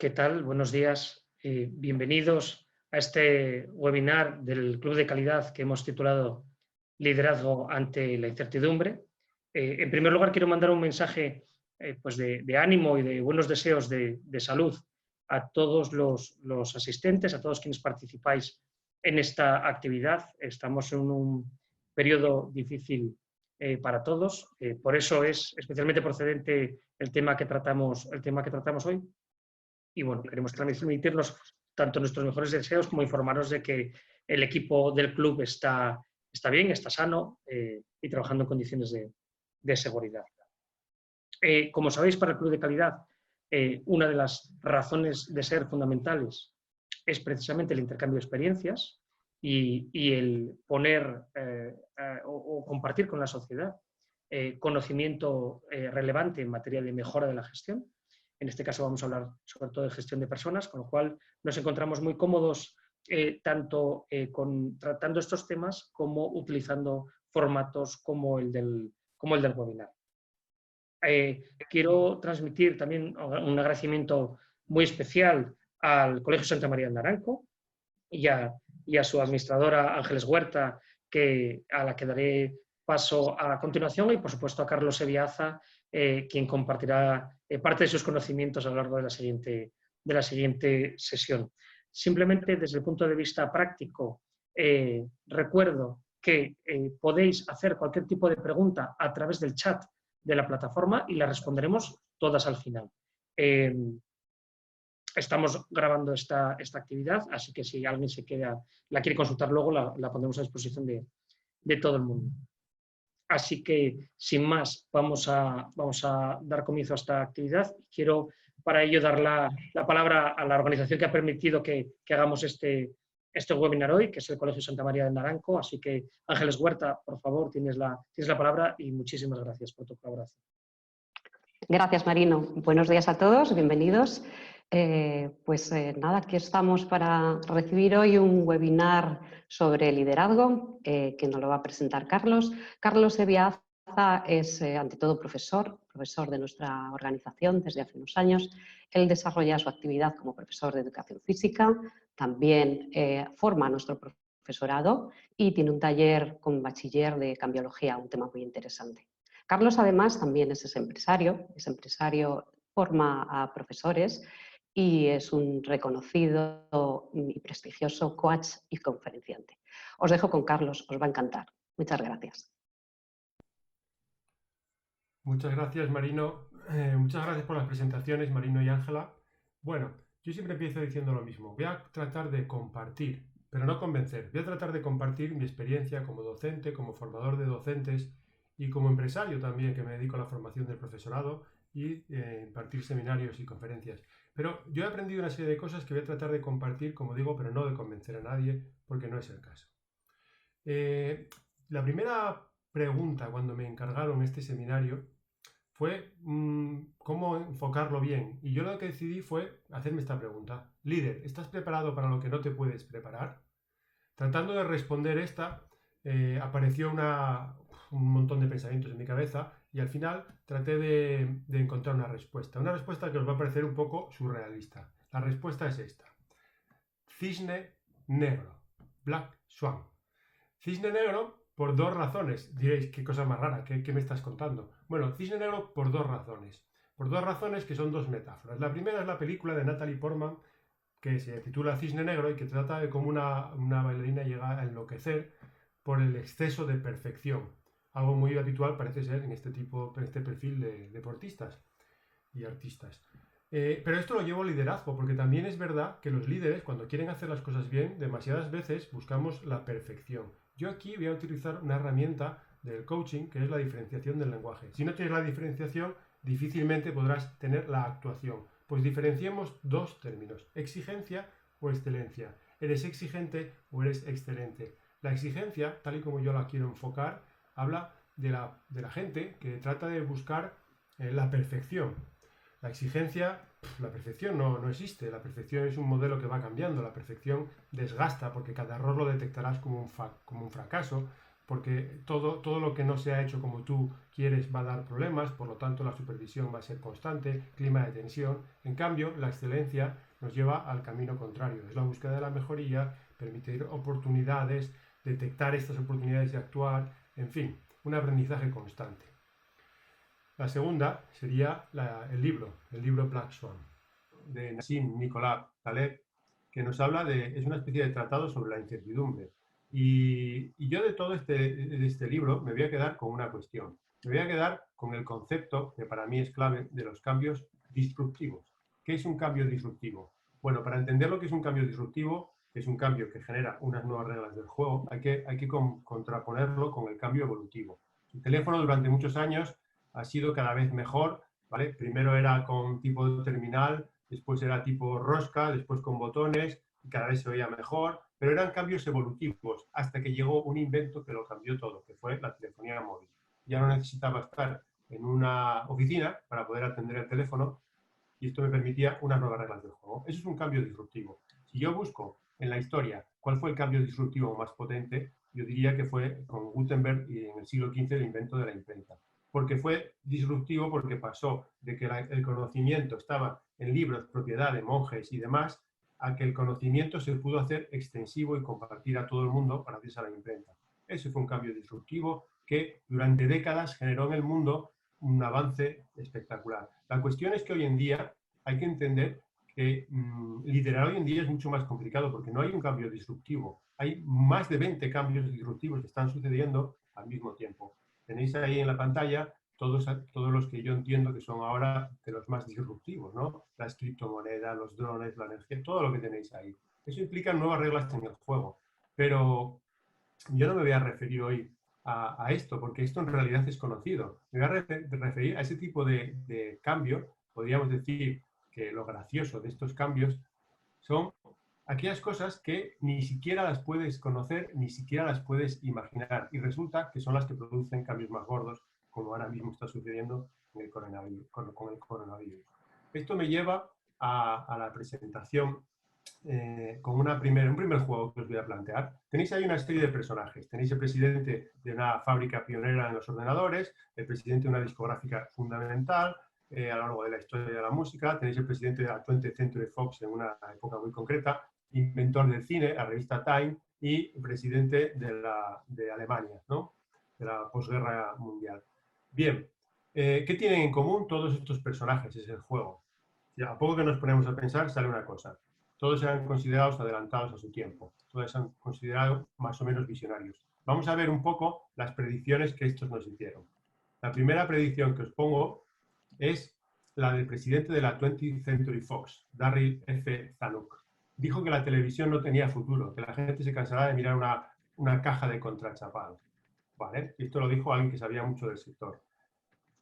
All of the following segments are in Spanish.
¿Qué tal? Buenos días. Bienvenidos a este webinar del Club de Calidad que hemos titulado Liderazgo ante la incertidumbre. En primer lugar, quiero mandar un mensaje pues de ánimo y de buenos deseos de salud a todos los asistentes, a todos quienes participáis en esta actividad. Estamos en un periodo difícil para todos. Por eso es especialmente procedente el tema que tratamos hoy. Y bueno, queremos transmitirnos tanto nuestros mejores deseos como informaros de que el equipo del club está bien, está sano y trabajando en condiciones de seguridad. Como sabéis, para el Club de Calidad, una de las razones de ser fundamentales es precisamente el intercambio de experiencias y el poner o compartir con la sociedad conocimiento relevante en materia de mejora de la gestión. En este caso vamos a hablar sobre todo de gestión de personas, con lo cual nos encontramos muy cómodos tanto tratando estos temas como utilizando formatos como el del webinar. Quiero transmitir también un agradecimiento muy especial al Colegio Santa María de Naranco y a su administradora Ángeles Huerta, a la que daré paso a continuación, y por supuesto a Carlos Eviaza, quien compartirá parte de sus conocimientos a lo largo de la siguiente sesión. Simplemente desde el punto de vista práctico, recuerdo que podéis hacer cualquier tipo de pregunta a través del chat de la plataforma y la responderemos todas al final. Estamos grabando esta actividad, así que si alguien la quiere consultar luego, la pondremos a disposición de todo el mundo. Así que, sin más, vamos a dar comienzo a esta actividad. Quiero, para ello, dar la palabra a la organización que ha permitido que hagamos este webinar hoy, que es el Colegio Santa María de Naranco. Así que, Ángeles Huerta, por favor, tienes la palabra y muchísimas gracias por tu colaboración. Gracias, Marino. Buenos días a todos, bienvenidos. Nada, aquí estamos para recibir hoy un webinar sobre liderazgo que nos lo va a presentar Carlos. Carlos Eviaza es, ante todo, profesor de nuestra organización desde hace unos años. Él desarrolla su actividad como profesor de educación física, también forma a nuestro profesorado y tiene un taller con bachiller de cambiología, un tema muy interesante. Carlos, además, también es empresario, forma a profesores y es un reconocido y prestigioso coach y conferenciante. Os dejo con Carlos, os va a encantar. Muchas gracias. Muchas gracias, Marino. Muchas gracias por las presentaciones, Marino y Ángela. Bueno, yo siempre empiezo diciendo lo mismo. Voy a tratar de compartir, pero no convencer. Voy a tratar de compartir mi experiencia como docente, como formador de docentes y como empresario también, que me dedico a la formación del profesorado y impartir seminarios y conferencias. Pero yo he aprendido una serie de cosas que voy a tratar de compartir, como digo, pero no de convencer a nadie, porque no es el caso. La primera pregunta cuando me encargaron este seminario fue cómo enfocarlo bien. Y yo lo que decidí fue hacerme esta pregunta. Líder, ¿estás preparado para lo que no te puedes preparar? Tratando de responder esta, apareció un montón de pensamientos en mi cabeza y al final traté de encontrar una respuesta. Una respuesta que os va a parecer un poco surrealista. La respuesta es esta. Cisne negro. Black Swan. Cisne negro por dos razones. Diréis, qué cosa más rara, ¿qué me estás contando? Bueno, cisne negro por dos razones. Por dos razones que son dos metáforas. La primera es la película de Natalie Portman, que se titula Cisne Negro y que trata de cómo una bailarina llega a enloquecer por el exceso de perfección. Algo muy habitual parece ser en este perfil de deportistas y artistas. Pero esto lo llevo al liderazgo, porque también es verdad que los líderes, cuando quieren hacer las cosas bien, demasiadas veces buscamos la perfección. Yo aquí voy a utilizar una herramienta del coaching, que es la diferenciación del lenguaje. Si no tienes la diferenciación, difícilmente podrás tener la actuación. Pues diferenciemos dos términos, exigencia o excelencia. ¿Eres exigente o eres excelente? La exigencia, tal y como yo la quiero enfocar, habla de la gente que trata de buscar la perfección. La exigencia, la perfección no existe. La perfección es un modelo que va cambiando. La perfección desgasta porque cada error lo detectarás como un fracaso. porque todo lo que no se ha hecho como tú quieres va a dar problemas, por lo tanto la supervisión va a ser constante, clima de tensión. En cambio, la excelencia nos lleva al camino contrario, es la búsqueda de la mejoría, permitir oportunidades, detectar estas oportunidades de actuar, en fin, un aprendizaje constante. La segunda sería el libro Black Swan, de Nassim Nicolás Taleb, que nos habla es una especie de tratado sobre la incertidumbre. Y yo de todo este libro me voy a quedar con una cuestión. Me voy a quedar con el concepto, que para mí es clave, de los cambios disruptivos. ¿Qué es un cambio disruptivo? Bueno, para entender lo que es un cambio disruptivo, que es un cambio que genera unas nuevas reglas del juego, hay que contraponerlo con el cambio evolutivo. El teléfono durante muchos años ha sido cada vez mejor, ¿vale? Primero era con tipo terminal, después era tipo rosca, después con botones, y cada vez se oía mejor, pero eran cambios evolutivos, hasta que llegó un invento que lo cambió todo, que fue la telefonía móvil. Ya no necesitaba estar en una oficina para poder atender el teléfono, y esto me permitía unas nuevas reglas del juego. Eso es un cambio disruptivo. Si yo busco en la historia cuál fue el cambio disruptivo más potente, yo diría que fue con Gutenberg y en el siglo XV el invento de la imprenta. Porque fue disruptivo porque pasó de que el conocimiento estaba en libros, propiedad de monjes y demás, a que el conocimiento se pudo hacer extensivo y compartir a todo el mundo gracias a la imprenta. Ese fue un cambio disruptivo que durante décadas generó en el mundo un avance espectacular. La cuestión es que hoy en día hay que entender que liderar hoy en día es mucho más complicado porque no hay un cambio disruptivo. Hay más de 20 cambios disruptivos que están sucediendo al mismo tiempo. Tenéis ahí en la pantalla todos los que yo entiendo que son ahora de los más disruptivos, ¿no? Las criptomonedas, los drones, la energía, todo lo que tenéis ahí. Eso implica nuevas reglas en el juego. Pero yo no me voy a referir hoy a esto, porque esto en realidad es conocido. Me voy a referir a ese tipo de cambio. Podríamos decir que lo gracioso de estos cambios son aquellas cosas que ni siquiera las puedes conocer, ni siquiera las puedes imaginar. Y resulta que son las que producen cambios más gordos, como ahora mismo está sucediendo con el coronavirus. Esto me lleva a la presentación con un primer juego que os voy a plantear. Tenéis ahí una serie de personajes. Tenéis el presidente de una fábrica pionera en los ordenadores, el presidente de una discográfica fundamental a lo largo de la historia de la música, tenéis el presidente de la 20th Century Fox en una época muy concreta, inventor del cine, la revista Time, y presidente de Alemania, ¿no? De la posguerra mundial. Bien, ¿qué tienen en común todos estos personajes? Es el juego. Y a poco que nos ponemos a pensar, sale una cosa. Todos eran considerados adelantados a su tiempo. Todos se han considerado más o menos visionarios. Vamos a ver un poco las predicciones que estos nos hicieron. La primera predicción que os pongo es la del presidente de la 20th Century Fox, Darryl F. Zanuck. Dijo que la televisión no tenía futuro, que la gente se cansará de mirar una caja de contrachapado. ¿Vale? Y esto lo dijo alguien que sabía mucho del sector.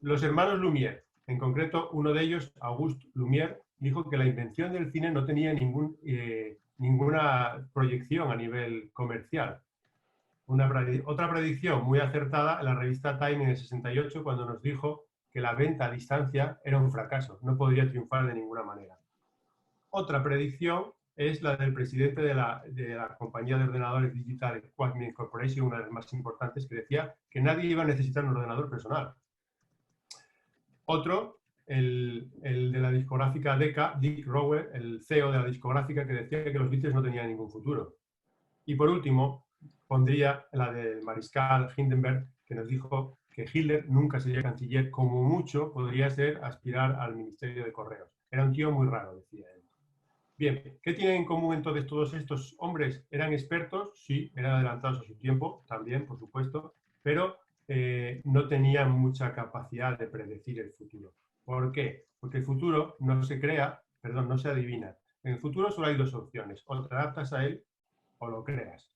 Los hermanos Lumière, en concreto uno de ellos, Auguste Lumière, dijo que la invención del cine no tenía ninguna proyección a nivel comercial. Otra predicción muy acertada en la revista Time en el 68, cuando nos dijo que la venta a distancia era un fracaso, no podría triunfar de ninguna manera. Otra predicción es la del presidente de la compañía de ordenadores digitales Quantum Corporation, una de las más importantes, que decía que nadie iba a necesitar un ordenador personal. Otro, el de la discográfica Decca, Dick Rowe, el CEO de la discográfica, que decía que los Beatles no tenían ningún futuro. Y por último, pondría la del mariscal Hindenburg, que nos dijo que Hitler nunca sería canciller, como mucho podría ser aspirar al Ministerio de Correos. Era un tío muy raro, decía él. Bien, ¿qué tienen en común entonces todos estos hombres? ¿Eran expertos? Sí, eran adelantados a su tiempo, también, por supuesto, pero no tenían mucha capacidad de predecir el futuro. ¿Por qué? Porque el futuro no se crea, perdón, no se adivina. En el futuro solo hay dos opciones, o te adaptas a él o lo creas.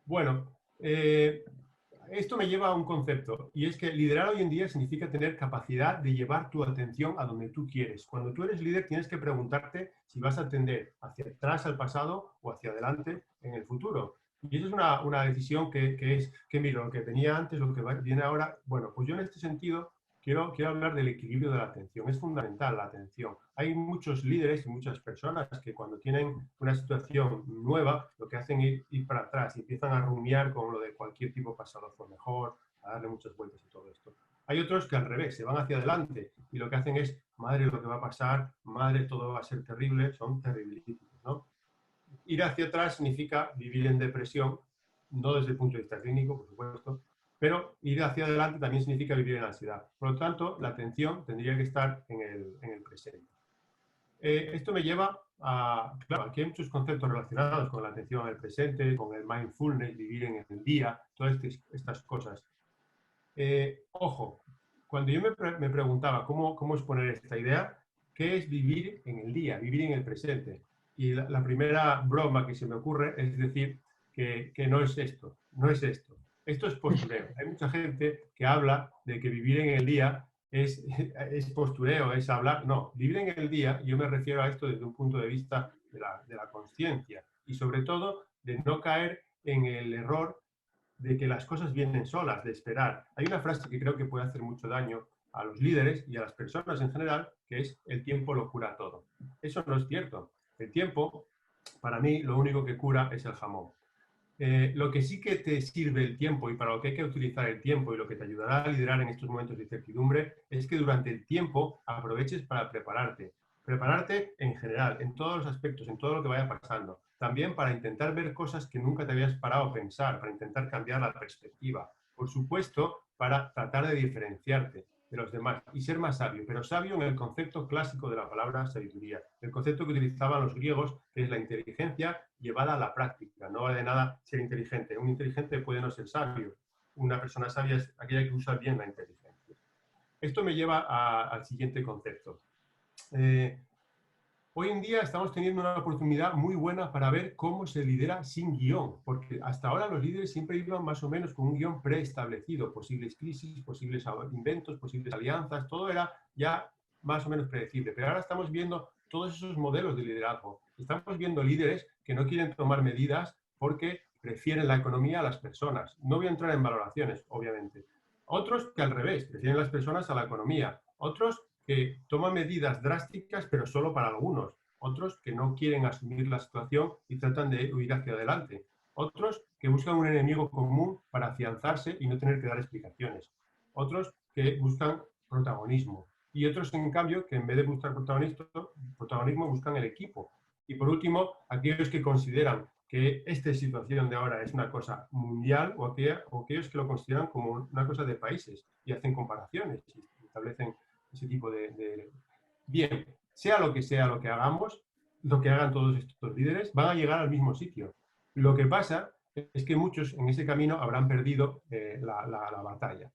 Bueno, esto me lleva a un concepto, y es que liderar hoy en día significa tener capacidad de llevar tu atención a donde tú quieres. Cuando tú eres líder tienes que preguntarte si vas a atender hacia atrás al pasado o hacia adelante en el futuro. Y eso es una decisión que miro, lo que tenía antes, lo que viene ahora. Bueno, pues yo en este sentido quiero hablar del equilibrio de la atención. Es fundamental la atención. Hay muchos líderes y muchas personas que cuando tienen una situación nueva, lo que hacen es ir para atrás y empiezan a rumiar con lo de cualquier tipo pasado fue mejor, a darle muchas vueltas y todo esto. Hay otros que al revés, se van hacia adelante y lo que hacen es, madre, lo que va a pasar, madre, todo va a ser terrible, son terribilísimos, ¿no? Ir hacia atrás significa vivir en depresión, no desde el punto de vista clínico, por supuesto, pero ir hacia adelante también significa vivir en ansiedad. Por lo tanto, la atención tendría que estar en el presente. Esto me lleva a, claro, aquí hay muchos conceptos relacionados con la atención en el presente, con el mindfulness, vivir en el día, todas estas cosas. Ojo, cuando yo me preguntaba cómo exponer esta idea, ¿qué es vivir en el día, vivir en el presente? Y la primera broma que se me ocurre es decir que no es esto, no es esto. Esto es postureo. Hay mucha gente que habla de que vivir en el día es postureo, es hablar. No, vivir en el día, yo me refiero a esto desde un punto de vista de la consciencia y sobre todo de no caer en el error de que las cosas vienen solas, de esperar. Hay una frase que creo que puede hacer mucho daño a los líderes y a las personas en general, que es el tiempo lo cura todo. Eso no es cierto. El tiempo, para mí, lo único que cura es el jamón. Lo que sí que te sirve el tiempo y para lo que hay que utilizar el tiempo y lo que te ayudará a liderar en estos momentos de incertidumbre es que durante el tiempo aproveches para prepararte. Prepararte en general, en todos los aspectos, en todo lo que vaya pasando. También para intentar ver cosas que nunca te habías parado a pensar, para intentar cambiar la perspectiva. Por supuesto, para tratar de diferenciarte de los demás y ser más sabio, pero sabio en el concepto clásico de la palabra sabiduría, el concepto que utilizaban los griegos, que es la inteligencia llevada a la práctica. No vale de nada ser inteligente. Un inteligente puede no ser sabio. Una persona sabia es aquella que usa bien la inteligencia. Esto me lleva al siguiente concepto. Hoy en día estamos teniendo una oportunidad muy buena para ver cómo se lidera sin guión, porque hasta ahora los líderes siempre iban más o menos con un guión preestablecido, posibles crisis, posibles inventos, posibles alianzas, todo era ya más o menos predecible. Pero ahora estamos viendo todos esos modelos de liderazgo. Estamos viendo líderes que no quieren tomar medidas porque prefieren la economía a las personas. No voy a entrar en valoraciones, obviamente. Otros que al revés, prefieren las personas a la economía. Otros que toman medidas drásticas, pero solo para algunos. Otros que no quieren asumir la situación y tratan de huir hacia adelante. Otros que buscan un enemigo común para afianzarse y no tener que dar explicaciones. Otros que buscan protagonismo. Y otros, en cambio, que en vez de buscar protagonismo buscan el equipo. Y por último, aquellos que consideran que esta situación de ahora es una cosa mundial o aquellos que lo consideran como una cosa de países y hacen comparaciones y establecen ese tipo de... Bien, sea lo que hagamos, lo que hagan todos estos líderes, van a llegar al mismo sitio. Lo que pasa es que muchos en ese camino habrán perdido la batalla.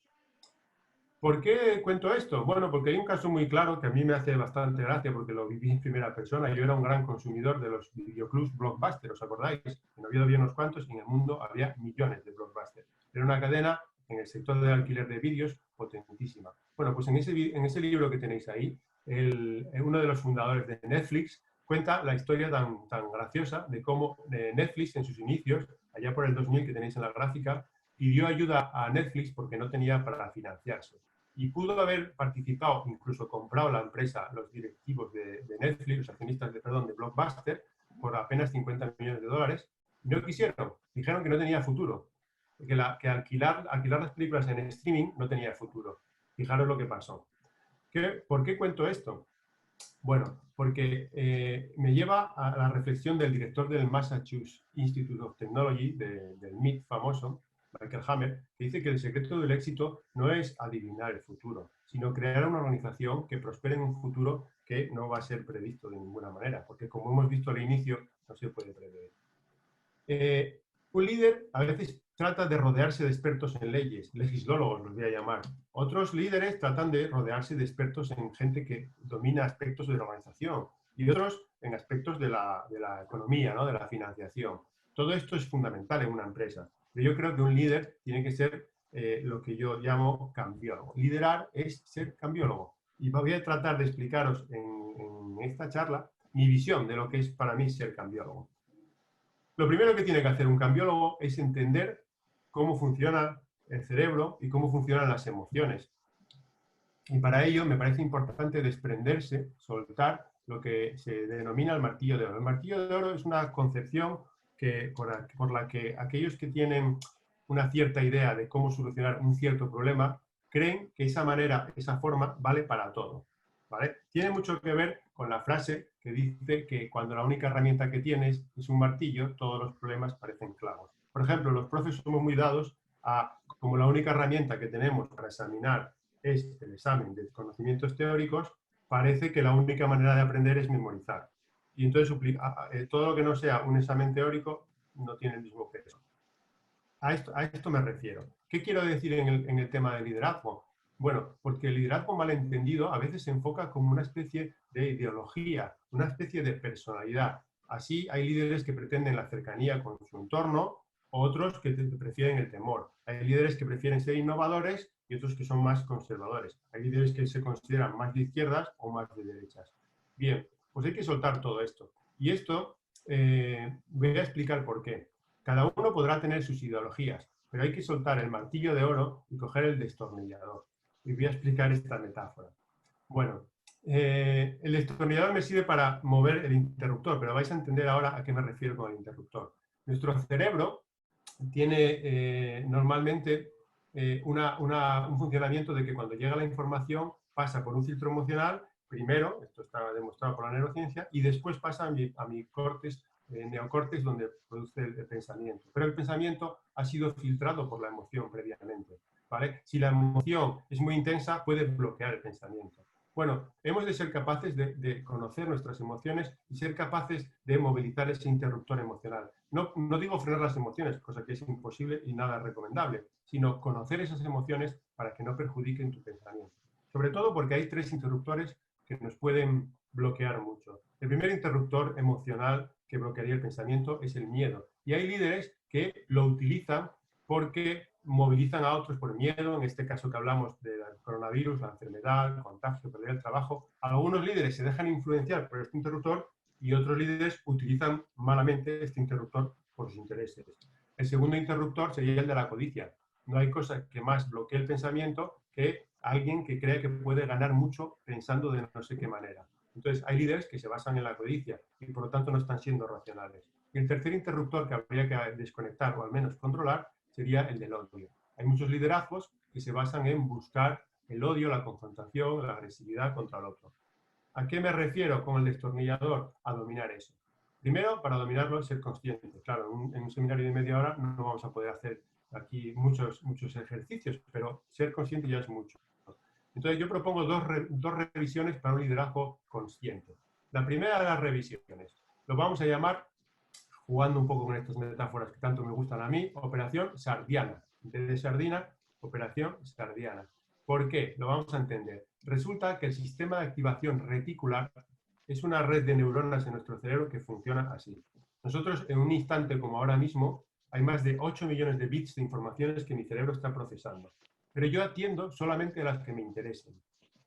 ¿Por qué cuento esto? Bueno, porque hay un caso muy claro que a mí me hace bastante gracia porque lo viví en primera persona. Yo era un gran consumidor de los videoclubs Blockbuster, ¿os acordáis? En Oviedo había unos cuantos y en el mundo había millones de Blockbuster. Era una cadena en el sector del alquiler de vídeos potentísima. Bueno, pues en ese libro que tenéis ahí, uno de los fundadores de Netflix cuenta la historia tan graciosa de cómo Netflix en sus inicios, allá por el 2000 que tenéis en la gráfica, pidió ayuda a Netflix porque no tenía para financiarse. Y pudo haber participado, incluso comprado la empresa, los directivos de Netflix, los accionistas de Blockbuster, por apenas 50 millones de dólares. Y no quisieron, dijeron que no tenía futuro, que alquilar las películas en streaming no tenía futuro. Fijaros lo que pasó. ¿Por qué cuento esto? Bueno, porque me lleva a la reflexión del director del Massachusetts Institute of Technology, del MIT famoso, Michael Hammer, que dice que el secreto del éxito no es adivinar el futuro, sino crear una organización que prospere en un futuro que no va a ser previsto de ninguna manera, porque como hemos visto al inicio, no se puede prever. Un líder a veces trata de rodearse de expertos en leyes, legislólogos los voy a llamar. Otros líderes tratan de rodearse de expertos en gente que domina aspectos de la organización y otros en aspectos de la economía, ¿no? De la financiación. Todo esto es fundamental en una empresa. Pero yo creo que un líder tiene que ser lo que yo llamo cambiólogo. Liderar es ser cambiólogo. Y voy a tratar de explicaros en esta charla mi visión de lo que es para mí ser cambiólogo. Lo primero que tiene que hacer un cambiólogo es entender cómo funciona el cerebro y cómo funcionan las emociones. Y para ello me parece importante desprenderse, soltar lo que se denomina el martillo de oro. El martillo de oro es una concepción por la que aquellos que tienen una cierta idea de cómo solucionar un cierto problema creen que esa manera, esa forma, vale para todo, ¿vale? Tiene mucho que ver con la frase que dice que cuando la única herramienta que tienes es un martillo, todos los problemas parecen clavos. Por ejemplo, los profes somos muy dados a, como la única herramienta que tenemos para examinar es el examen de conocimientos teóricos, parece que la única manera de aprender es memorizar. Y entonces todo lo que no sea un examen teórico no tiene el mismo peso. A esto me refiero. ¿Qué quiero decir en el tema del liderazgo? Bueno, porque el liderazgo malentendido a veces se enfoca como una especie de ideología, una especie de personalidad. Así hay líderes que pretenden la cercanía con su entorno, otros que prefieren el temor. Hay líderes que prefieren ser innovadores y otros que son más conservadores. Hay líderes que se consideran más de izquierdas o más de derechas. Bien, pues hay que soltar todo esto. Y esto voy a explicar por qué. Cada uno podrá tener sus ideologías, pero hay que soltar el martillo de oro y coger el destornillador. Y voy a explicar esta metáfora. Bueno, el destornillador me sirve para mover el interruptor, pero vais a entender ahora a qué me refiero con el interruptor. Nuestro cerebro tiene normalmente un funcionamiento de que cuando llega la información pasa por un filtro emocional, primero, esto está demostrado por la neurociencia, y después pasa a mi cortes, neocórtex, donde produce el pensamiento. Pero el pensamiento ha sido filtrado por la emoción previamente, ¿vale? Si la emoción es muy intensa, puede bloquear el pensamiento. Bueno, hemos de ser capaces de conocer nuestras emociones y ser capaces de movilizar ese interruptor emocional. No digo frenar las emociones, cosa que es imposible y nada recomendable, sino conocer esas emociones para que no perjudiquen tu pensamiento. Sobre todo porque hay 3 interruptores que nos pueden bloquear mucho. El primer interruptor emocional que bloquearía el pensamiento es el miedo. Y hay líderes que lo utilizan porque movilizan a otros por miedo, en este caso que hablamos del coronavirus, la enfermedad, el contagio, perder el trabajo. Algunos líderes se dejan influenciar por este interruptor y otros líderes utilizan malamente este interruptor por sus intereses. El segundo interruptor sería el de la codicia. No hay cosa que más bloquee el pensamiento que alguien que cree que puede ganar mucho pensando de no sé qué manera. Entonces, hay líderes que se basan en la codicia y por lo tanto no están siendo racionales. Y el tercer interruptor que habría que desconectar o al menos controlar sería el del odio. Hay muchos liderazgos que se basan en buscar el odio, la confrontación, la agresividad contra el otro. ¿A qué me refiero con el destornillador? A dominar eso. Primero, para dominarlo, ser consciente. Claro, en un seminario de media hora no vamos a poder hacer aquí muchos ejercicios, pero ser consciente ya es mucho. Entonces, yo propongo dos revisiones para un liderazgo consciente. La primera de las revisiones lo vamos a llamar, jugando un poco con estas metáforas que tanto me gustan a mí, Operación Sardiana. En vez de sardina, Operación Sardiana. ¿Por qué? Lo vamos a entender. Resulta que el sistema de activación reticular es una red de neuronas en nuestro cerebro que funciona así. Nosotros, en un instante como ahora mismo, hay más de 8 millones de bits de informaciones que mi cerebro está procesando. Pero yo atiendo solamente las que me interesen,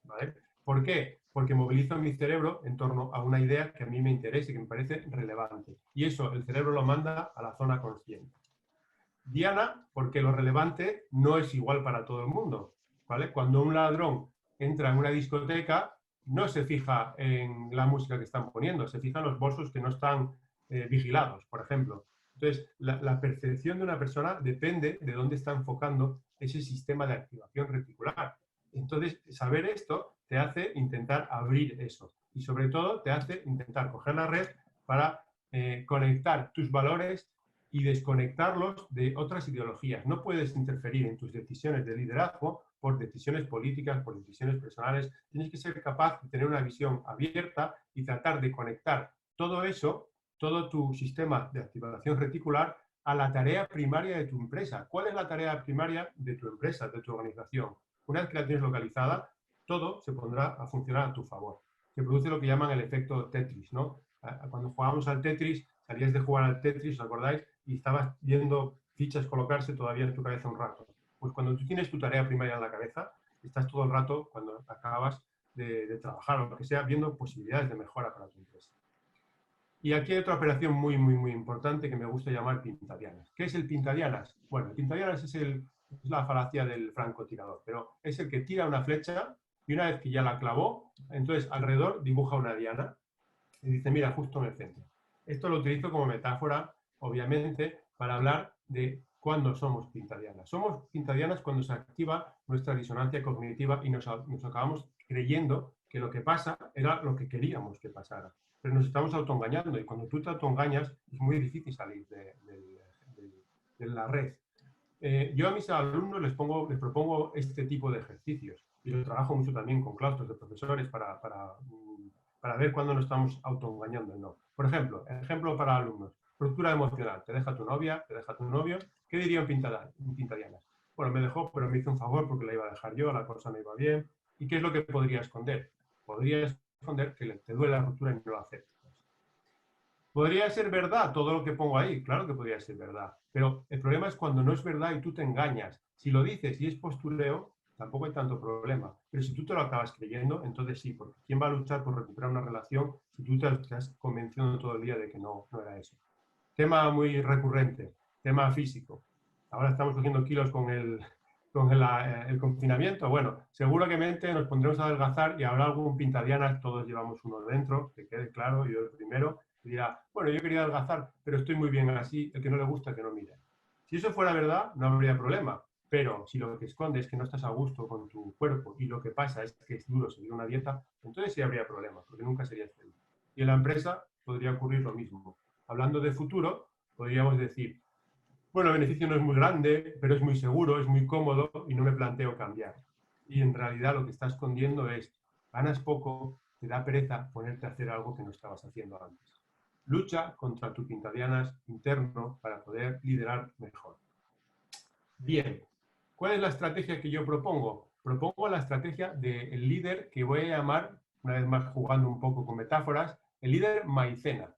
¿vale? ¿Por qué? Porque movilizo mi cerebro en torno a una idea que a mí me interesa y que me parece relevante. Y eso el cerebro lo manda a la zona consciente. Diana, porque lo relevante no es igual para todo el mundo, ¿vale? Cuando un ladrón entra en una discoteca, no se fija en la música que están poniendo, se fija en los bolsos que no están vigilados, por ejemplo. Entonces, la percepción de una persona depende de dónde está enfocando ese sistema de activación reticular. Entonces, saber esto te hace intentar abrir eso y sobre todo te hace intentar coger la red para conectar tus valores y desconectarlos de otras ideologías. No puedes interferir en tus decisiones de liderazgo por decisiones políticas, por decisiones personales. Tienes que ser capaz de tener una visión abierta y tratar de conectar todo eso, todo tu sistema de activación reticular, a la tarea primaria de tu empresa. ¿Cuál es la tarea primaria de tu empresa, de tu organización? Una vez que la tienes localizada, todo se pondrá a funcionar a tu favor. Se produce lo que llaman el efecto Tetris, ¿no? Cuando jugábamos al Tetris, salías de jugar al Tetris, ¿os acordáis? Y estabas viendo fichas colocarse todavía en tu cabeza un rato. Pues cuando tú tienes tu tarea primaria en la cabeza, estás todo el rato, cuando acabas de trabajar o lo que sea, viendo posibilidades de mejora para tu empresa. Y aquí hay otra operación muy importante que me gusta llamar pintadianas. ¿Qué es el pintadianas? Bueno, el pintadianas es la falacia del francotirador, pero es el que tira una flecha y una vez que ya la clavó, entonces alrededor dibuja una diana y dice, mira, justo en el centro. Esto lo utilizo como metáfora, obviamente, para hablar de cuándo somos pintadianas. Somos pintadianas cuando se activa nuestra disonancia cognitiva y nos acabamos creyendo que lo que pasa era lo que queríamos que pasara. Pero nos estamos autoengañando y cuando tú te autoengañas es muy difícil salir de la red. Yo a mis alumnos les propongo este tipo de ejercicios y lo trabajo mucho también con claustros de profesores para ver cuándo nos estamos autoengañando o no. Por ejemplo para alumnos, ruptura emocional, te deja tu novia, te deja tu novio, ¿qué diría un pintadianas? Bueno, me dejó, pero me hizo un favor porque la iba a dejar yo, la cosa no iba bien. ¿Y qué es lo que podría esconder? Podría esconder que te duele la ruptura y no lo aceptas. ¿Podría ser verdad todo lo que pongo ahí? Claro que podría ser verdad. Pero el problema es cuando no es verdad y tú te engañas. Si lo dices y es postureo, tampoco hay tanto problema. Pero si tú te lo acabas creyendo, entonces sí, porque ¿quién va a luchar por recuperar una relación si tú te has convencido todo el día de que no era eso? Tema muy recurrente, tema físico. Ahora estamos cogiendo kilos con el confinamiento. Bueno, seguramente nos pondremos a adelgazar y habrá algún pintadianas, todos llevamos uno dentro, que quede claro, yo el primero, y dirá, bueno, yo quería adelgazar, pero estoy muy bien así, el que no le gusta que no mire. Si eso fuera verdad, no habría problema, pero si lo que esconde es que no estás a gusto con tu cuerpo y lo que pasa es que es duro seguir una dieta, entonces sí habría problema, porque nunca serías feliz. Y en la empresa podría ocurrir lo mismo. Hablando de futuro, podríamos decir, bueno, el beneficio no es muy grande, pero es muy seguro, es muy cómodo y no me planteo cambiar. Y en realidad lo que está escondiendo es, ganas poco, te da pereza ponerte a hacer algo que no estabas haciendo antes. Lucha contra tu pintadianas interno para poder liderar mejor. Bien, ¿cuál es la estrategia que yo propongo? Propongo la estrategia del líder que voy a llamar, una vez más jugando un poco con metáforas, el líder maicena.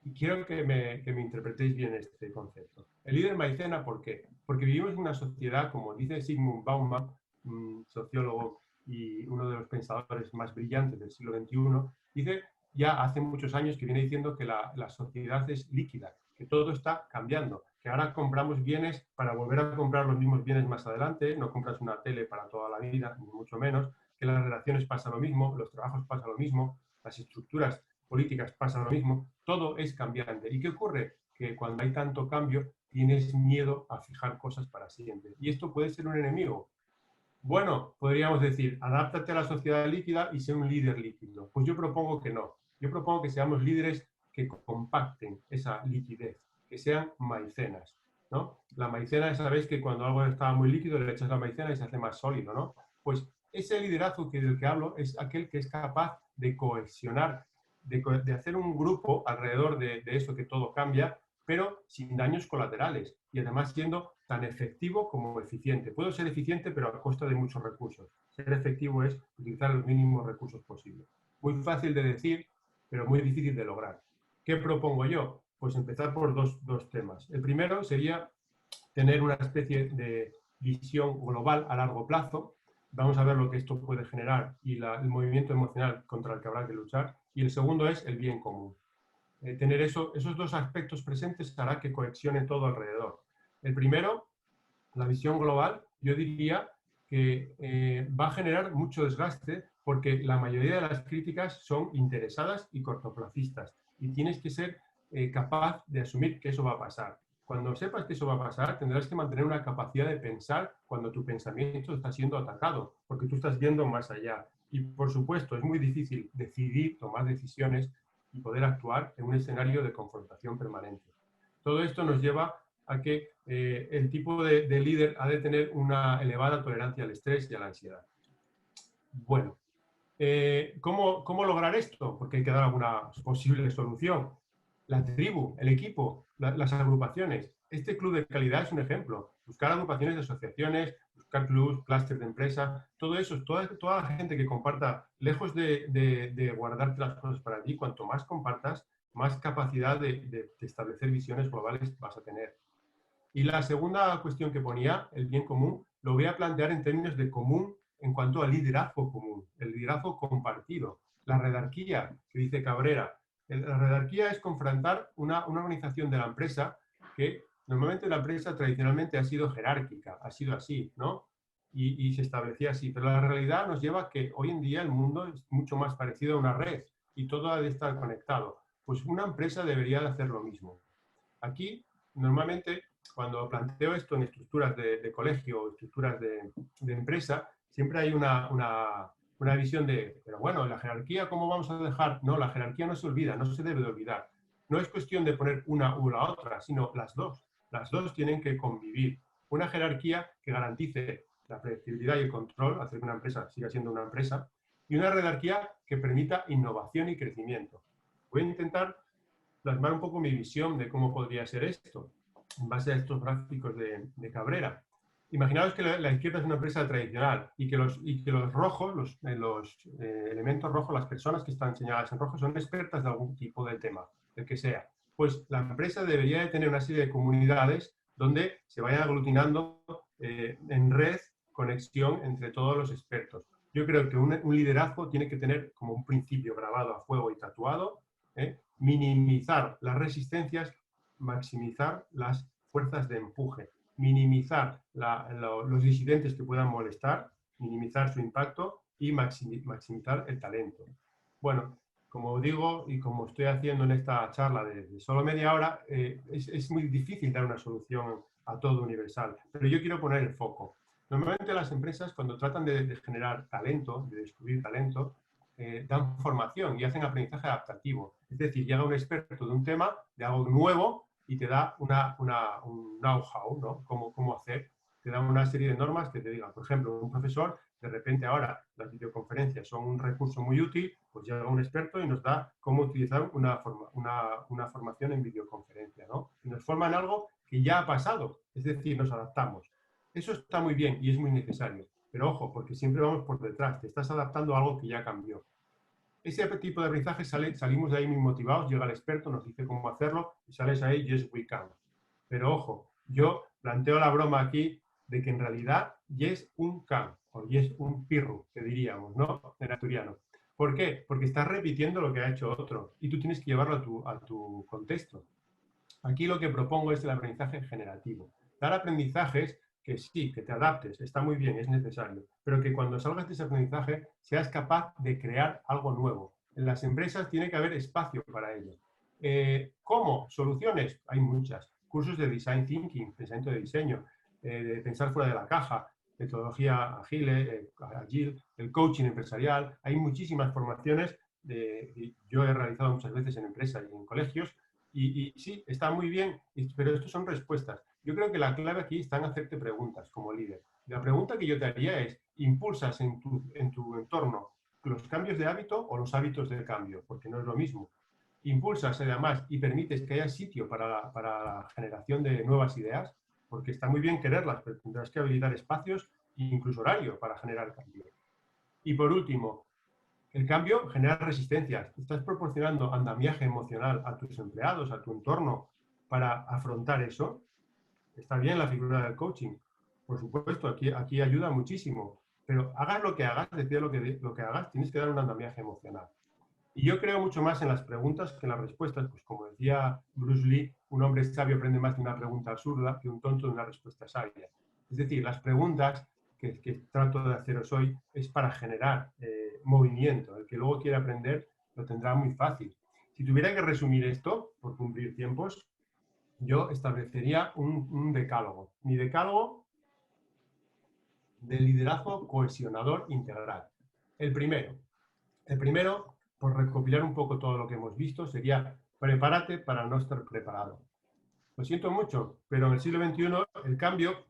Y quiero que me interpretéis bien este concepto. El líder maicena, ¿por qué? Porque vivimos en una sociedad, como dice Zygmunt Bauman, un sociólogo y uno de los pensadores más brillantes del siglo XXI, dice ya hace muchos años que viene diciendo que la sociedad es líquida, que todo está cambiando, que ahora compramos bienes para volver a comprar los mismos bienes más adelante, no compras una tele para toda la vida, ni mucho menos, que las relaciones pasa lo mismo, los trabajos pasa lo mismo, las estructuras políticas pasa lo mismo, todo es cambiante. ¿Y qué ocurre? Que cuando hay tanto cambio tienes miedo a fijar cosas para siempre. Y esto puede ser un enemigo. Bueno, podríamos decir, adáptate a la sociedad líquida y sé un líder líquido. Pues yo propongo que no. Yo propongo que seamos líderes que compacten esa liquidez, que sean maicenas, ¿no? La maicena, sabéis que cuando algo está muy líquido le echas la maicena y se hace más sólido, ¿no? Pues ese liderazgo del que hablo es aquel que es capaz de cohesionar, de hacer un grupo alrededor de eso que todo cambia, pero sin daños colaterales y además siendo tan efectivo como eficiente. Puedo ser eficiente, pero a costa de muchos recursos. Ser efectivo es utilizar los mínimos recursos posibles. Muy fácil de decir, pero muy difícil de lograr. ¿Qué propongo yo? Pues empezar por dos temas. El primero sería tener una especie de visión global a largo plazo. Vamos a ver lo que esto puede generar y el movimiento emocional contra el que habrá que luchar. Y el segundo es el bien común. Tener esos dos aspectos presentes hará que cohesione todo alrededor. El primero, la visión global, yo diría que va a generar mucho desgaste porque la mayoría de las críticas son interesadas y cortoplacistas y tienes que ser capaz de asumir que eso va a pasar. Cuando sepas que eso va a pasar, tendrás que mantener una capacidad de pensar cuando tu pensamiento está siendo atacado, porque tú estás viendo más allá. Y, por supuesto, es muy difícil decidir, tomar decisiones y poder actuar en un escenario de confrontación permanente. Todo esto nos lleva a que el tipo de líder ha de tener una elevada tolerancia al estrés y a la ansiedad. Bueno, ¿cómo lograr esto? Porque hay que dar alguna posible solución. La tribu, el equipo, las agrupaciones. Este club de calidad es un ejemplo. Buscar agrupaciones de asociaciones, buscar clubs, clústeres de empresa, todo eso, toda la gente que comparta, lejos de guardarte las cosas para ti, cuanto más compartas, más capacidad de establecer visiones globales vas a tener. Y la segunda cuestión que ponía, el bien común, lo voy a plantear en términos de común en cuanto al liderazgo común, el liderazgo compartido, la redarquía, que dice Cabrera. La redarquía es confrontar una organización de la empresa que normalmente la empresa tradicionalmente ha sido jerárquica, ha sido así, ¿no? y se establecía así. Pero la realidad nos lleva a que hoy en día el mundo es mucho más parecido a una red y todo ha de estar conectado. Pues una empresa debería de hacer lo mismo. Aquí, normalmente, cuando planteo esto en estructuras de colegio o estructuras de empresa, siempre hay una visión de, pero bueno, la jerarquía, ¿cómo vamos a dejar? No, la jerarquía no se olvida, no se debe de olvidar. No es cuestión de poner una u la otra, sino las dos. Las dos tienen que convivir. Una jerarquía que garantice la predictibilidad y el control, hacer que una empresa siga siendo una empresa, y una jerarquía que permita innovación y crecimiento. Voy a intentar plasmar un poco mi visión de cómo podría ser esto, en base a estos gráficos de Cabrera. Imaginaos que la izquierda es una empresa tradicional y que los rojos, los elementos rojos, las personas que están señaladas en rojo, son expertas de algún tipo de tema, el que sea. Pues la empresa debería de tener una serie de comunidades donde se vayan aglutinando en red, conexión entre todos los expertos. Yo creo que un liderazgo tiene que tener como un principio grabado a fuego y tatuado, minimizar las resistencias, maximizar las fuerzas de empuje, minimizar los disidentes que puedan molestar, minimizar su impacto y maximizar el talento. Bueno, como digo y como estoy haciendo en esta charla de solo media hora, es muy difícil dar una solución a todo universal, pero yo quiero poner el foco. Normalmente las empresas, cuando tratan de generar talento, de descubrir talento, dan formación y hacen aprendizaje adaptativo. Es decir, llega un experto de un tema, de algo nuevo, y te da un know-how, ¿no? Cómo hacer. Te da una serie de normas que te digan, por ejemplo, un profesor, de repente ahora las videoconferencias son un recurso muy útil, pues llega un experto y nos da cómo utilizar una formación en videoconferencia, ¿no? Y nos forman algo que ya ha pasado, es decir, nos adaptamos. Eso está muy bien y es muy necesario, pero ojo, porque siempre vamos por detrás, te estás adaptando a algo que ya cambió. Ese tipo de aprendizaje salimos de ahí muy motivados, llega el experto, nos dice cómo hacerlo y sales ahí, yes, we can. Pero ojo, yo planteo la broma aquí de que en realidad yes, un can, o yes, un pirru, que diríamos, ¿no? En asturiano. ¿Por qué? Porque estás repitiendo lo que ha hecho otro y tú tienes que llevarlo a tu contexto. Aquí lo que propongo es el aprendizaje generativo. Dar aprendizajes que sí, que te adaptes, está muy bien, es necesario, pero que cuando salgas de ese aprendizaje seas capaz de crear algo nuevo. En las empresas tiene que haber espacio para ello. ¿Cómo? Soluciones, hay muchas. Cursos de design thinking, pensamiento de diseño, de pensar fuera de la caja, metodología agile, el coaching empresarial. Hay muchísimas formaciones que yo he realizado muchas veces en empresas y en colegios. Y sí, está muy bien, pero estos son respuestas. Yo creo que la clave aquí está en hacerte preguntas como líder. La pregunta que yo te haría es, ¿impulsas en tu entorno los cambios de hábito o los hábitos de cambio? Porque no es lo mismo. ¿Impulsas además y permites que haya sitio para la generación de nuevas ideas? Porque está muy bien quererlas, pero tendrás que habilitar espacios e incluso horario para generar cambio. Y por último, el cambio genera resistencias. Estás proporcionando andamiaje emocional a tus empleados, a tu entorno, para afrontar eso. Está bien la figura del coaching. Por supuesto, aquí ayuda muchísimo. Pero hagas lo que hagas, decide lo que hagas, tienes que dar un andamiaje emocional. Y yo creo mucho más en las preguntas que en las respuestas. Pues como decía Bruce Lee, un hombre sabio aprende más de una pregunta absurda que un tonto de una respuesta sabia. Es decir, las preguntas que trato de haceros hoy es para generar movimiento. El que luego quiera aprender lo tendrá muy fácil. Si tuviera que resumir esto, por cumplir tiempos, yo establecería un decálogo. Mi decálogo de liderazgo cohesionador integral. El primero, por recopilar un poco todo lo que hemos visto, sería prepárate para no estar preparado. Lo siento mucho, pero en el siglo XXI el cambio,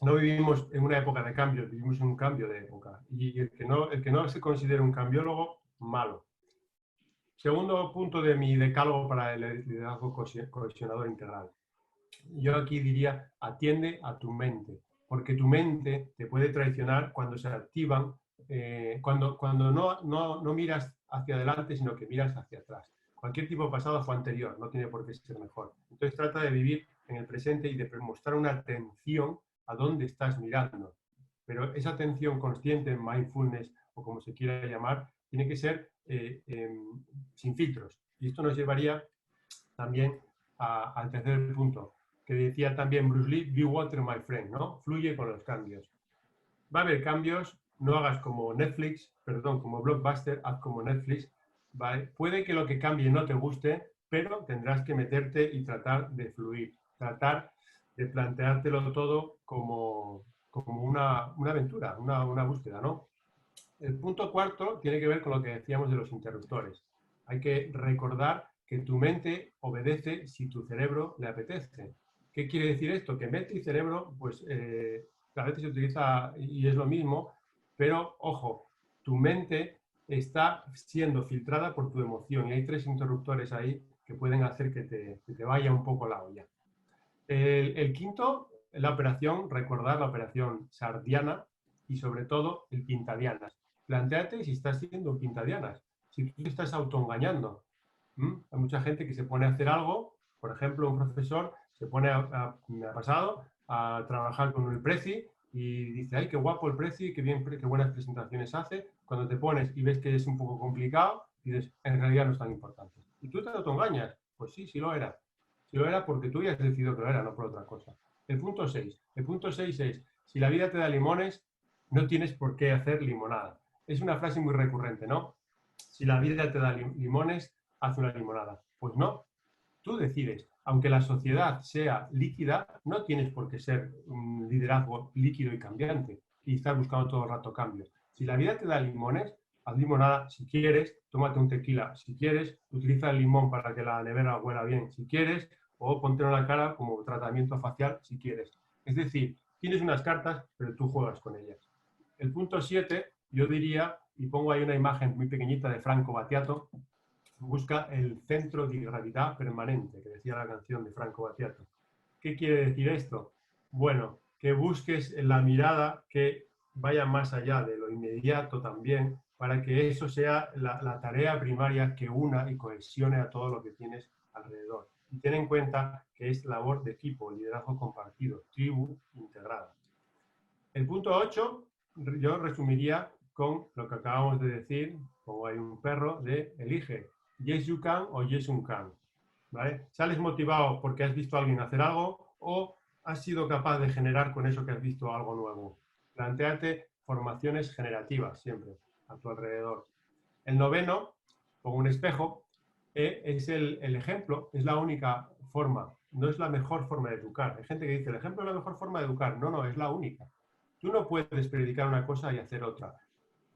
no vivimos en una época de cambio, vivimos en un cambio de época. Y el que no se considere un cambiólogo, malo. Segundo punto de mi decálogo para el liderazgo cohesionador integral. Yo aquí diría, atiende a tu mente, porque tu mente te puede traicionar cuando se activan, cuando no miras hacia adelante, sino que miras hacia atrás. Cualquier tipo de pasado fue anterior, no tiene por qué ser mejor. Entonces trata de vivir en el presente y de mostrar una atención a dónde estás mirando. Pero esa atención consciente, mindfulness o como se quiera llamar, tiene que ser sin filtros. Y esto nos llevaría también al tercer punto, que decía también Bruce Lee, be water my friend, ¿no? Fluye con los cambios. Va a haber cambios, no hagas como Netflix, perdón, como Blockbuster, haz como Netflix, ¿vale? Puede que lo que cambie no te guste, pero tendrás que meterte y tratar de fluir, tratar de planteártelo todo como una aventura, una búsqueda, ¿no? El punto cuarto tiene que ver con lo que decíamos de los interruptores. Hay que recordar que tu mente obedece si tu cerebro le apetece. ¿Qué quiere decir esto? Que mente y cerebro, pues a veces se utiliza y es lo mismo, pero ojo, tu mente está siendo filtrada por tu emoción y hay 3 interruptores ahí que pueden hacer que te vaya un poco la olla. El quinto, la operación, recordar la operación sardiana y sobre todo el pintadianas. Plantéate si estás siendo un pintadianas, si tú te estás autoengañando. Hay mucha gente que se pone a hacer algo, por ejemplo, un profesor se pone, me ha pasado, a trabajar con el Prezi y dice, ay, qué guapo el Prezi, qué buenas presentaciones hace. Cuando te pones y ves que es un poco complicado, dices, en realidad no es tan importante. ¿Y tú te autoengañas? Pues sí, sí lo era. Sí lo era porque tú ya has decidido que lo era, no por otra cosa. El punto 6. El punto 6 es, si la vida te da limones, no tienes por qué hacer limonada. Es una frase muy recurrente, ¿no? Si la vida te da limones, haz una limonada. Pues no, tú decides. Aunque la sociedad sea líquida, no tienes por qué ser un liderazgo líquido y cambiante y estar buscando todo el rato cambios. Si la vida te da limones, haz limonada si quieres, tómate un tequila si quieres, utiliza el limón para que la nevera huela bien si quieres, o ponte en la cara como tratamiento facial si quieres. Es decir, tienes unas cartas, pero tú juegas con ellas. El punto 7, yo diría, y pongo ahí una imagen muy pequeñita de Franco Battiato, busca el centro de gravedad permanente, que decía la canción de Franco Battiato. ¿Qué quiere decir esto? Bueno, que busques la mirada que vaya más allá de lo inmediato también, para que eso sea la tarea primaria que una y cohesione a todo lo que tienes alrededor. Y ten en cuenta que es labor de equipo, liderazgo compartido, tribu integrada. El punto 8, yo resumiría con lo que acabamos de decir, como hay un perro, de elige yes you can o yes you can. ¿Vale? Sales motivado porque has visto a alguien hacer algo o has sido capaz de generar con eso que has visto algo nuevo. Plantéate formaciones generativas siempre a tu alrededor. El noveno, con un espejo, es el ejemplo, es la única forma, no es la mejor forma de educar. Hay gente que dice, el ejemplo es la mejor forma de educar. No, no, es la única. Tú no puedes predicar una cosa y hacer otra.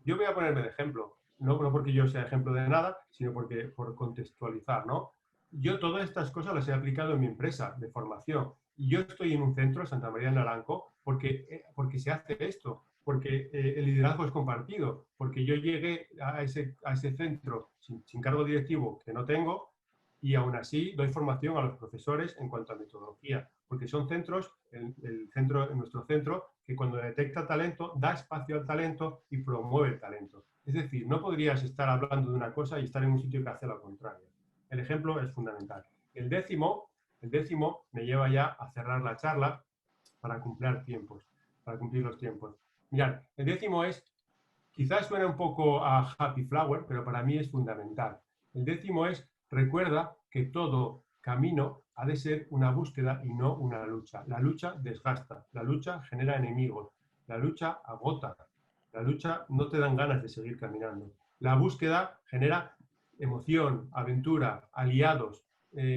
Yo voy a ponerme de ejemplo, no porque yo sea ejemplo de nada, sino por contextualizar, ¿no? Yo todas estas cosas las he aplicado en mi empresa de formación. Y yo estoy en un centro, Santa María de Naranco, porque se hace esto, porque el liderazgo es compartido, porque yo llegué a ese centro sin cargo directivo que no tengo y aún así doy formación a los profesores en cuanto a metodología, porque son centros, nuestro centro, que cuando detecta talento, da espacio al talento y promueve el talento. Es decir, no podrías estar hablando de una cosa y estar en un sitio que hace lo contrario. El ejemplo es fundamental. El décimo me lleva ya a cerrar la charla para cumplir los tiempos. Mirad, el décimo es, quizás suena un poco a Happy Flower, pero para mí es fundamental. El décimo es, recuerda que todo camino ha de ser una búsqueda y no una lucha. La lucha desgasta, la lucha genera enemigos, la lucha agota, la lucha no te dan ganas de seguir caminando. La búsqueda genera emoción, aventura, aliados.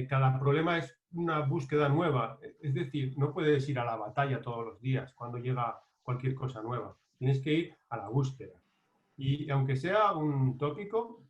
Cada problema es una búsqueda nueva. Es decir, no puedes ir a la batalla todos los días cuando llega cualquier cosa nueva. Tienes que ir a la búsqueda. Y aunque sea un tópico,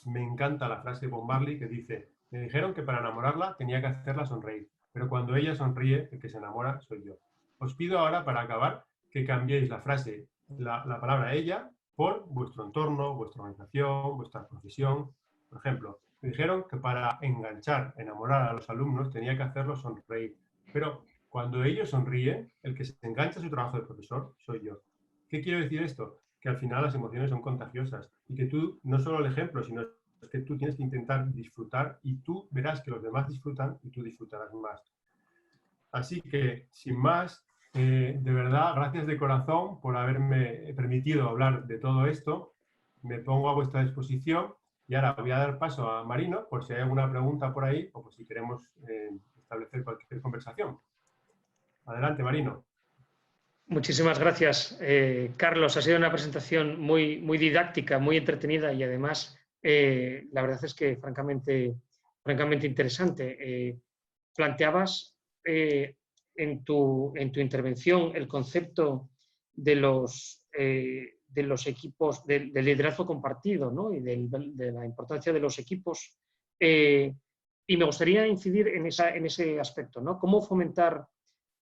me encanta la frase de Bob Marley que dice, me dijeron que para enamorarla tenía que hacerla sonreír, pero cuando ella sonríe, el que se enamora soy yo. Os pido ahora, para acabar, que cambiéis la frase, la palabra ella, por vuestro entorno, vuestra organización, vuestra profesión. Por ejemplo, me dijeron que para enganchar, enamorar a los alumnos tenía que hacerlos sonreír, pero cuando ellos sonríen, el que se engancha a su trabajo de profesor soy yo. ¿Qué quiero decir esto? Que al final las emociones son contagiosas y que tú, no solo el ejemplo, sino que tú tienes que intentar disfrutar y tú verás que los demás disfrutan y tú disfrutarás más. Así que, sin más, de verdad, gracias de corazón por haberme permitido hablar de todo esto. Me pongo a vuestra disposición y ahora voy a dar paso a Marino por si hay alguna pregunta por ahí o por si queremos establecer cualquier conversación. Adelante, Marino. Muchísimas gracias, Carlos. Ha sido una presentación muy didáctica, muy entretenida y además la verdad es que francamente interesante. Planteabas en tu intervención el concepto de los equipos, del liderazgo compartido, ¿no? Y de la importancia de los equipos. Y me gustaría incidir en ese aspecto, ¿no? ¿Cómo fomentar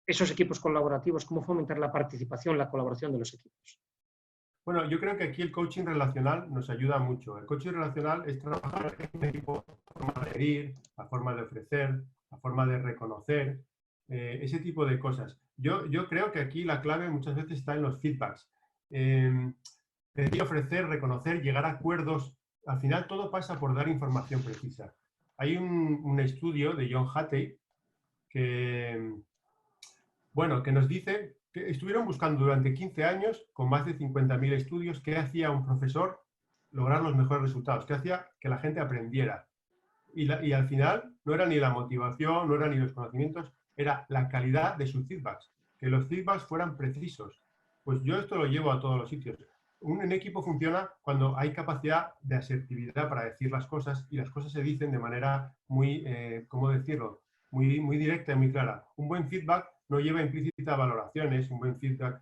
esos equipos colaborativos, cómo fomentar la participación, la colaboración de los equipos? Bueno, yo creo que aquí el coaching relacional nos ayuda mucho. El coaching relacional es trabajar en un equipo, la forma de pedir, la forma de ofrecer, la forma de reconocer, ese tipo de cosas. Yo creo que aquí la clave muchas veces está en los feedbacks. Pedir, ofrecer, reconocer, llegar a acuerdos. Al final todo pasa por dar información precisa. Hay un estudio de John Hattie que nos dice que estuvieron buscando durante 15 años, con más de 50.000 estudios, qué hacía un profesor lograr los mejores resultados, qué hacía que la gente aprendiera. Y al final no era ni la motivación, no eran ni los conocimientos, era la calidad de sus feedbacks, que los feedbacks fueran precisos. Pues yo esto lo llevo a todos los sitios. Un equipo funciona cuando hay capacidad de asertividad para decir las cosas y las cosas se dicen de manera muy, ¿cómo decirlo? Muy directa y muy clara. Un buen feedback no lleva implícita valoraciones, un buen feedback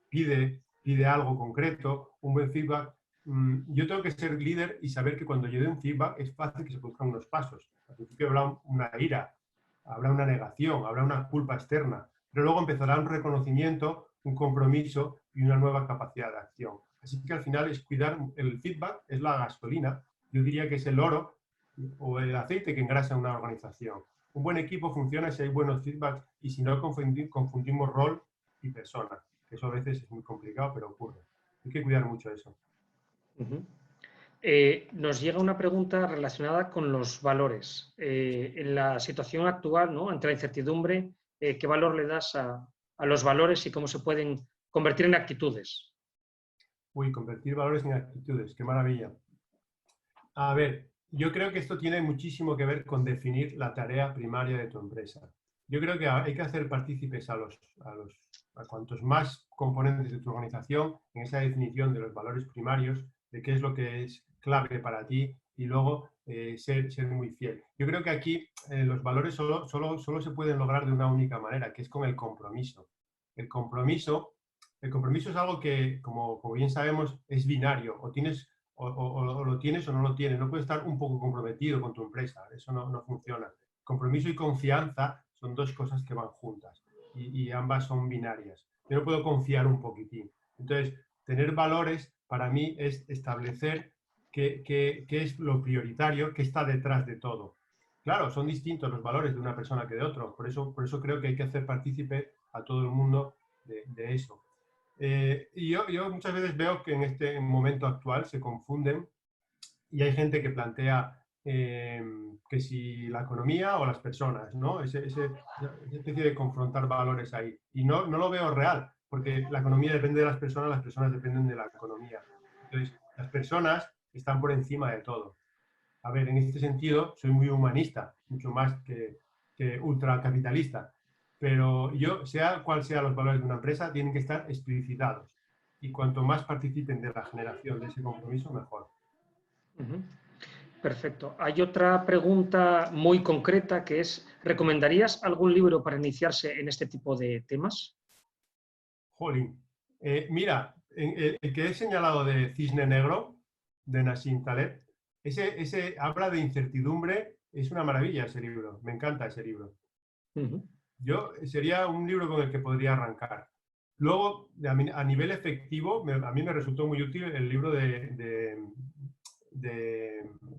pide algo concreto, un buen feedback. Yo tengo que ser líder y saber que cuando yo doy un feedback es fácil que se produzcan unos pasos. Al principio habrá una ira, habrá una negación, habrá una culpa externa, pero luego empezará un reconocimiento, un compromiso y una nueva capacidad de acción. Así que al final es cuidar, el feedback es la gasolina, yo diría que es el oro o el aceite que engrasa una organización. Un buen equipo funciona si hay buenos feedbacks y si no confundimos rol y persona. Eso a veces es muy complicado, pero ocurre. Hay que cuidar mucho eso. Nos llega una pregunta relacionada con los valores. En la situación actual, ¿no? Ante la incertidumbre, ¿qué valor le das a los valores y cómo se pueden convertir en actitudes? Uy, convertir valores en actitudes, qué maravilla. A ver, yo creo que esto tiene muchísimo que ver con definir la tarea primaria de tu empresa. Yo creo que hay que hacer partícipes a cuantos más componentes de tu organización en esa definición de los valores primarios, de qué es lo que es clave para ti y luego ser muy fiel. Yo creo que aquí los valores solo se pueden lograr de una única manera, que es con el compromiso. El compromiso es algo que, como bien sabemos, es binario. O lo tienes o no lo tienes. No puedes estar un poco comprometido con tu empresa. Eso no funciona. Compromiso y confianza son dos cosas que van juntas y ambas son binarias. Yo no puedo confiar un poquitín. Entonces, tener valores para mí es establecer qué es lo prioritario, qué está detrás de todo. Claro, son distintos los valores de una persona que de otro. Por eso creo que hay que hacer partícipe a todo el mundo de eso. Y yo muchas veces veo que en este momento actual se confunden y hay gente que plantea que si la economía o las personas, ¿no? Esa especie de confrontar valores ahí. Y no lo veo real, porque la economía depende de las personas dependen de la economía. Entonces, las personas están por encima de todo. A ver, en este sentido, soy muy humanista, mucho más que ultracapitalista. Pero sea cual sean los valores de una empresa, tienen que estar explicitados. Y cuanto más participen de la generación de ese compromiso, mejor. Perfecto. Hay otra pregunta muy concreta que es, ¿recomendarías algún libro para iniciarse en este tipo de temas? Jolín. Mira, el que he señalado de Cisne Negro, de Nassim Taleb, ese habla de incertidumbre, es una maravilla ese libro, me encanta ese libro. Sería un libro con el que podría arrancar. Luego, a nivel efectivo, a mí me resultó muy útil el libro de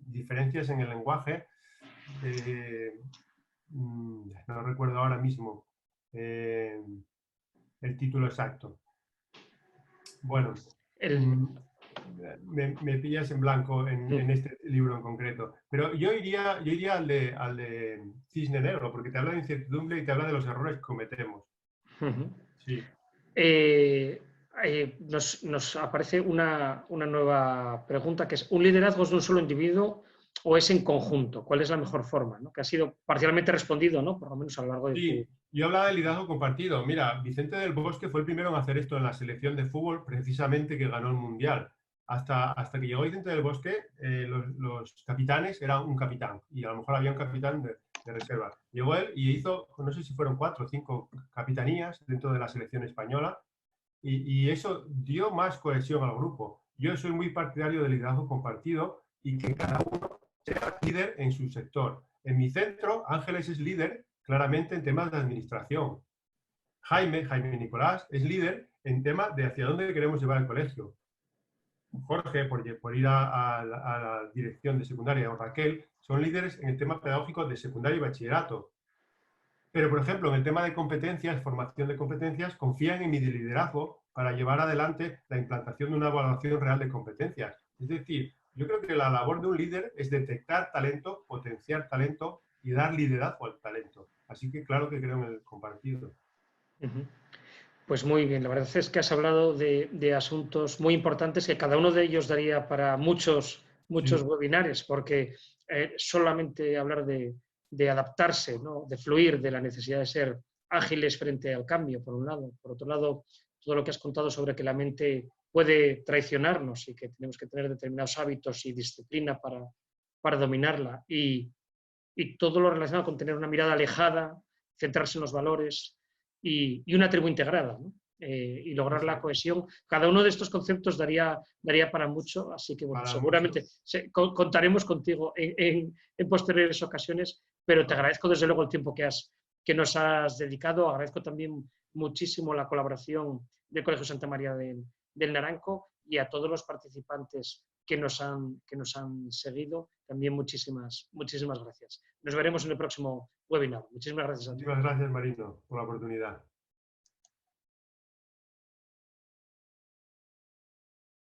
diferencias en el lenguaje. No recuerdo ahora mismo el título exacto. Bueno, me pillas en blanco en este libro en concreto. Pero yo iría al de Cisne Negro, porque te habla de incertidumbre y te habla de los errores que cometemos. Sí. Nos aparece una nueva pregunta que es, ¿un liderazgo es de un solo individuo o es en conjunto? ¿Cuál es la mejor forma? ¿No? Que ha sido parcialmente respondido, ¿no? Por lo menos a lo largo de Sí, yo hablaba de liderazgo compartido. Mira, Vicente del Bosque fue el primero en hacer esto en la selección de fútbol, precisamente que ganó el Mundial. Hasta que llegó Vicente del Bosque, los capitanes eran un capitán y a lo mejor había un capitán de reserva. Llegó él y hizo, no sé si fueron 4 o 5 capitanías dentro de la selección española y eso dio más cohesión al grupo. Yo soy muy partidario del liderazgo compartido y que cada uno sea líder en su sector. En mi centro, Ángeles es líder claramente en temas de administración. Jaime Nicolás, es líder en temas de hacia dónde queremos llevar el colegio. Jorge, por ir a la dirección de secundaria, o Raquel, son líderes en el tema pedagógico de secundaria y bachillerato. Pero, por ejemplo, en el tema de competencias, formación de competencias, confían en mi liderazgo para llevar adelante la implantación de una evaluación real de competencias. Es decir, yo creo que la labor de un líder es detectar talento, potenciar talento y dar liderazgo al talento. Así que claro que creo en el compartido. Pues muy bien, la verdad es que has hablado de asuntos muy importantes que cada uno de ellos daría para muchos webinares, porque solamente hablar de adaptarse, ¿no? De fluir, de la necesidad de ser ágiles frente al cambio, por un lado. Por otro lado, todo lo que has contado sobre que la mente puede traicionarnos y que tenemos que tener determinados hábitos y disciplina para dominarla. Y todo lo relacionado con tener una mirada alejada, centrarse en los valores y una tribu integrada, ¿no? Y lograr la cohesión. Cada uno de estos conceptos daría para mucho, así que bueno, seguramente contaremos contigo en posteriores ocasiones, pero te agradezco desde luego el tiempo que nos has dedicado. Agradezco también muchísimo la colaboración del Colegio Santa María del Naranco y a todos los participantes que nos han seguido. También muchísimas gracias. Nos veremos en el próximo webinar. Muchísimas gracias a ti. Muchísimas gracias, Marino, por la oportunidad.